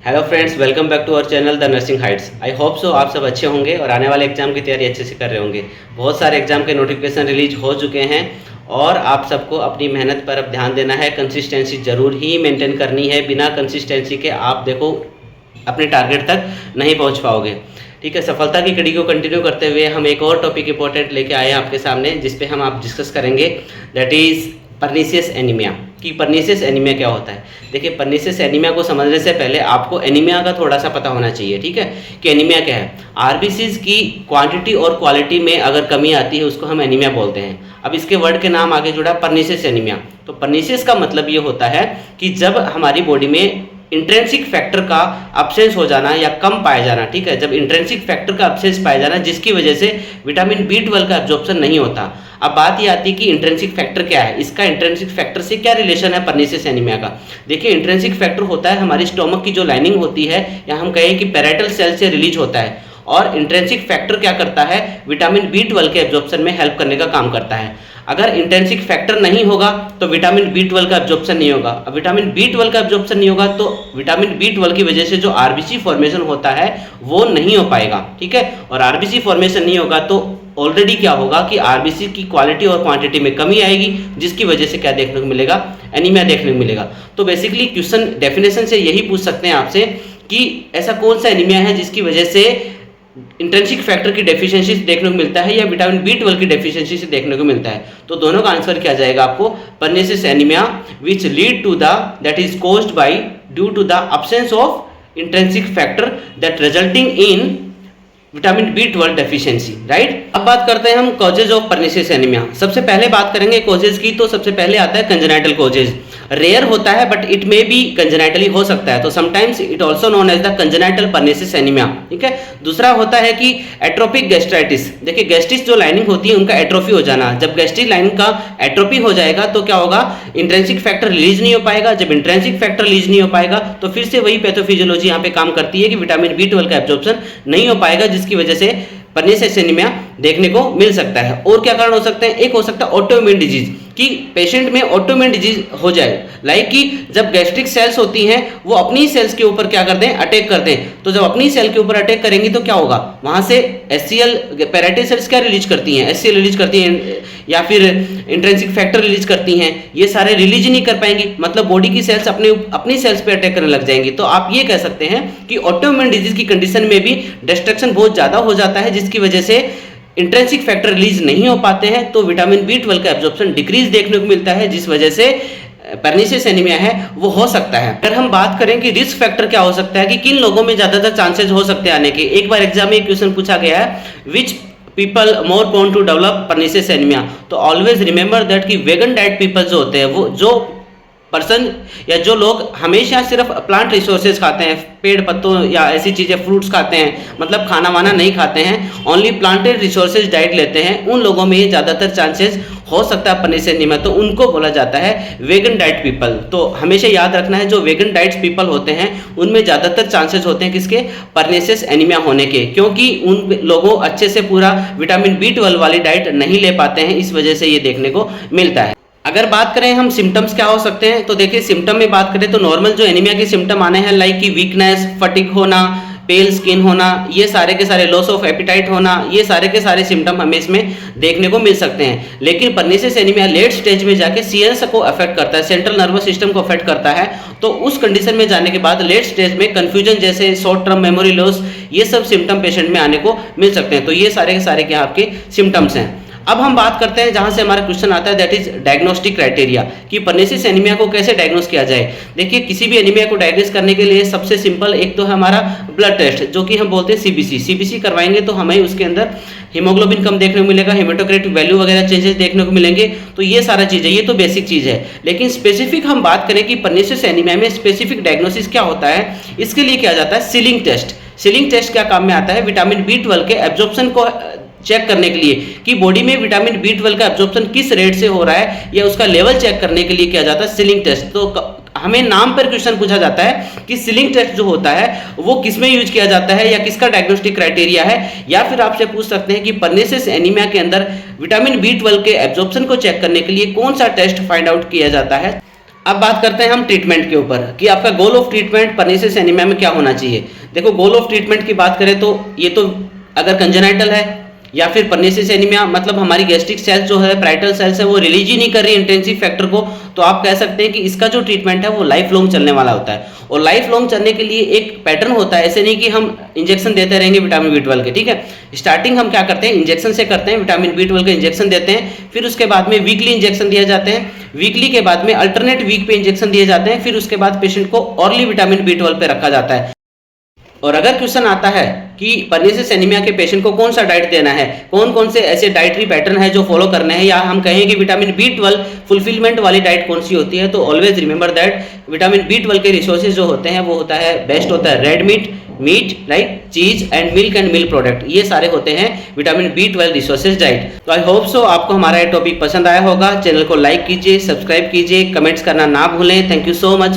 Hello friends, welcome back to our channel the nursing heights. I hope so आप सब अच्छे होंगे और आने वाले एग्जाम की तैयारी अच्छे से कर रहे होंगे। बहुत सारे एग्जाम के नोटिफिकेशन रिलीज हो चुके हैं और आप सबको अपनी मेहनत पर अब ध्यान देना है। कंसिस्टेंसी जरूर ही मेंटेन करनी है। बिना कंसिस्टेंसी के आप देखो अपने टारगेट तक नहीं पहुंच पाओगे। ठीक है, सफलता की कड़ी को कंटिन्यू करते हुए हम एक और टॉपिक इंपॉर्टेंट लेके आए हैं आपके सामने, जिसपे हम आप डिस्कस करेंगे। That is pernicious anaemia. कि परनीसियस एनीमिया क्या होता है। देखिए, परनीसियस एनीमिया को समझने से पहले आपको एनीमिया का थोड़ा सा पता होना चाहिए। ठीक है, कि एनीमिया क्या है। आरबीसीज की क्वांटिटी और क्वालिटी में अगर कमी आती है उसको हम एनीमिया बोलते हैं। अब इसके वर्ड के नाम आगे जुड़ा परनीसियस एनीमिया। तो परनीसियस का मतलब ये होता है कि जब हमारी बॉडी में इंट्रेंसिक फैक्टर का अब्सेंस हो जाना या कम पाया जाना। ठीक है, जब इंट्रेंसिक फैक्टर का अब्सेंस पाया जाना जिसकी वजह से विटामिन B12 का एब्जॉर्प्शन नहीं होता। अब बात ये आती है कि इंट्रेंसिक फैक्टर क्या है, इसका इंट्रेंसिक फैक्टर से क्या रिलेशन है परनीसियस एनीमिया का। देखिए, इंट्रेंसिक फैक्टर होता है हमारी स्टोमक की जो लाइनिंग होती है या हम कहें कि पैराइटल सेल से रिलीज होता है। और इंट्रेंसिक फैक्टर क्या करता है, विटामिन B12 के एब्जॉर्प्शन में हेल्प करने का काम करता है। अगर इंट्रेंसिक फैक्टर नहीं होगा तो विटामिन B12 का एब्जॉर्प्शन नहीं होगा। अब विटामिन B12 का एब्जॉर्प्शन नहीं होगा तो विटामिन B12 की वजह से जो आरबीसी फॉर्मेशन होता है वो नहीं हो पाएगा। ठीक है, और आरबीसी फॉर्मेशन नहीं होगा तो ऑलरेडी क्या होगा कि आरबीसी की क्वालिटी और क्वांटिटी में कमी आएगी, जिसकी वजह से क्या देखने को मिलेगा, एनीमिया देखने को मिलेगा। तो बेसिकली क्वेश्चन डेफिनेशन से यही पूछ सकते हैं आपसे कि ऐसा कौन सा एनीमिया है जिसकी वजह से इंट्रिंसिक फैक्टर की डेफिशिएंसी से देखने को मिलता है या विटामिन B12 की डेफिशिएंसी से देखने को मिलता है। तो दोनों का आंसर क्या जाएगा आपको, pernicious anaemia which lead to the that is caused by due to the absence of intrinsic factor that resulting in vitamin B12 deficiency. Right, अब बात करते हैं हम कॉजेज ऑफ परनीसियस एनीमिया। सबसे पहले बात करेंगे कॉजेज की, तो सबसे पहले आता है कंजेनाइटल कॉजेज। रेयर होता है but it may be congenitally हो सकता है, तो sometimes it also known as the congenital pernicious anaemia. ठीक है, दूसरा होता है कि एट्रोपिक गैस्ट्राइटिस। देखिए, गैस्ट्रिस जो लाइनिंग होती है उनका एट्रोफी हो जाना। जब गैस्ट्रिक लाइनिंग का एट्रोफी हो जाएगा तो क्या होगा, इंट्रिंसिक फैक्टर रिलीज नहीं हो पाएगा। जब इंट्रिंसिक फैक्टर रिलीज नहीं हो पाएगा तो फिर से वही पैथोफिजियोलॉजी यहाँ पे काम करती है कि विटामिन B12 का एब्जॉर्प्शन नहीं हो पाएगा, जिसकी वजह से परनीसियस एनीमिया देखने को मिल सकता है। और क्या कारण हो सकते हैं, एक हो सकता है ऑटोइम्यून डिजीज, कि पेशेंट में ऑटोइम्यून डिजीज हो जाए। लाइक कि जब गैस्ट्रिक सेल्स होती हैं वो अपनी सेल्स के ऊपर क्या कर दें, अटैक कर दें। तो जब अपनी सेल के ऊपर अटैक करेंगी तो क्या होगा, वहां से HCl पैराइटल सेल्स क्या रिलीज करती हैं, HCl रिलीज करती हैं या फिर इंट्रिंसिक फैक्टर रिलीज करती हैं। ये सारे रिलीज नहीं कर पाएंगी, मतलब बॉडी की सेल्स अपनी सेल्स पे अटैक करने लग जाएंगी। तो आप ये कह सकते हैं कि ऑटोइम्यून डिजीज की कंडीशन में भी डिस्ट्रक्शन बहुत ज्यादा हो जाता है, जिसकी वजह से इंट्रिंसिक फैक्टर रिलीज नहीं हो पाते हैं, तो विटामिन B12 का एब्जॉर्प्शन डिक्रीज देखने को मिलता है, जिस वजह से परनीसियस एनीमिया है वो हो सकता है। अगर हम बात करें कि रिस्क फैक्टर क्या हो सकता है, कि किन लोगों में ज्यादातर चांसेस हो सकते हैं आने के। एक बार एग्जाम में एक क्वेश्चन पूछा गया है, which people more prone to develop pernicious anaemia. तो ऑलवेज रिमेंबर दैट कि वेगन डाइट पीपल जो होते हैं, वो जो पर्सन या जो लोग हमेशा सिर्फ प्लांट रिसोर्सेज खाते हैं, पेड़ पत्तों या ऐसी चीज़ें फ्रूट्स खाते हैं, मतलब खाना वाना नहीं खाते हैं, ओनली प्लांटेड रिसोर्सेज डाइट लेते हैं, उन लोगों में ज़्यादातर चांसेस हो सकता है परनीसियस एनीमिया। तो उनको बोला जाता है वेगन डाइट पीपल। तो हमेशा याद रखना है, जो वेगन डाइट्स पीपल होते हैं उनमें ज़्यादातर चांसेस होते हैं किसके, परनीसियस एनीमिया होने के, क्योंकि उन लोगों अच्छे से पूरा विटामिन B12 वाली डाइट नहीं ले पाते हैं, इस वजह से ये देखने को मिलता है। अगर बात करें हम सिम्टम्स क्या हो सकते हैं, तो देखिए सिम्टम में बात करें तो नॉर्मल जो एनीमिया के सिम्टम आने हैं, लाइक कि वीकनेस, फटीग होना, पेल स्किन होना, ये सारे के सारे लॉस ऑफ एपिटाइट होना, ये सारे के सारे सिम्टम हमें इसमें देखने को मिल सकते हैं। लेकिन परनीसियस एनीमिया लेट स्टेज में जाके CNS को अफेक्ट करता है, सेंट्रल नर्वस सिस्टम को अफेक्ट करता है। तो उस कंडीशन में जाने के बाद लेट स्टेज में कंफ्यूजन जैसे शॉर्ट टर्म मेमोरी लॉस, ये सब सिम्टम पेशेंट में आने को मिल सकते हैं। तो ये सारे के सारे क्या आपके सिम्टम्स हैं। अब हम बात करते हैं जहां से हमारा क्वेश्चन आता है, दैट इज डायग्नोस्टिक क्राइटेरिया, कि परनीसियस एनीमिया को कैसे डायग्नोस किया जाए। देखिए, किसी भी एनीमिया को डायग्नोस करने के लिए सबसे सिंपल एक तो है हमारा ब्लड टेस्ट, जो कि हम बोलते हैं CBC करवाएंगे तो हमें उसके अंदर हीमोग्लोबिन कम देखने को मिलेगा, हेमेटोक्रिट वैल्यू वगैरह चेंजेस देखने को मिलेंगे। तो ये सारा चीज़ है, ये तो बेसिक चीज़ है। लेकिन स्पेसिफिक हम बात करें कि परनीसियस एनीमिया में स्पेसिफिक डायग्नोसिस क्या होता है, इसके लिए किया जाता है सीलिंग टेस्ट। सीलिंग टेस्ट क्या काम में आता है, विटामिन B12 के एब्जॉर्प्शन को चेक करने के लिए कि बॉडी में विटामिन B12 का एब्जॉर्प्शन किस रेट से हो रहा है या उसका लेवल चेक करने के लिए किया जाता है सीलिंग टेस्ट। तो हमें नाम पर क्वेश्चन पूछा जाता है कि सीलिंग टेस्ट जो होता है वो किस में यूज किया जाता है या किसका डायग्नोस्टिक क्राइटेरिया है, या फिर आपसे पूछ सकते हैं कि परनीसियस एनीमिया के अंदर विटामिन B12 के एब्जॉर्प्शन को चेक करने के लिए कौन सा टेस्ट फाइंड आउट किया जाता है। अब बात करते हैं हम ट्रीटमेंट के ऊपर कि आपका goal of treatment pernicious anaemia में क्या होना चाहिए। देखो, गोल ऑफ ट्रीटमेंट की बात करें तो ये तो अगर कंजेनाइटल है या फिर परनीसियस एनीमिया, मतलब हमारी गैस्ट्रिक सेल्स जो है, पैराइटल सेल्स है, वो रिलीज ही नहीं कर रही इंटेंसिव फैक्टर को, तो आप कह सकते हैं कि इसका जो ट्रीटमेंट है वो लाइफ लॉन्ग चलने वाला होता है। और लाइफ लॉन्ग चलने के लिए एक पैटर्न होता है, ऐसे नहीं कि हम इंजेक्शन देते रहेंगे विटामिन B12 के, ठीक है। स्टार्टिंग हम क्या करते हैं, इंजेक्शन से करते हैं, विटामिन B12 के इंजेक्शन देते हैं, फिर उसके बाद में वीकली इंजेक्शन दिए जाते हैं, वीकली के बाद में अल्टरनेट वीक पे इंजेक्शन दिए जाते हैं, फिर उसके बाद पेशेंट को ऑरली विटामिन B12 पे रखा जाता है। और अगर क्वेश्चन आता है कि परनीसियस एनीमिया के पेशेंट को कौन सा डाइट देना है, कौन कौन से ऐसे डाइटरी पैटर्न है जो फॉलो करने हैं, या हम कहें कि विटामिन B12 फुलफिलमेंट वाली डाइट कौन सी होती है, तो always remember that vitamin B12 के रिसोर्सेज जो होते हैं वो होता है, बेस्ट होता है रेड मीट लाइक चीज एंड मिल्क प्रोडक्ट, ये सारे होते हैं विटामिन B12 रिसोर्सेज डाइट। तो आई होप सो आपको हमारा ये टॉपिक पसंद आया होगा। चैनल को लाइक कीजिए, सब्सक्राइब कीजिए, कमेंट्स करना ना भूलें। Thank you so much.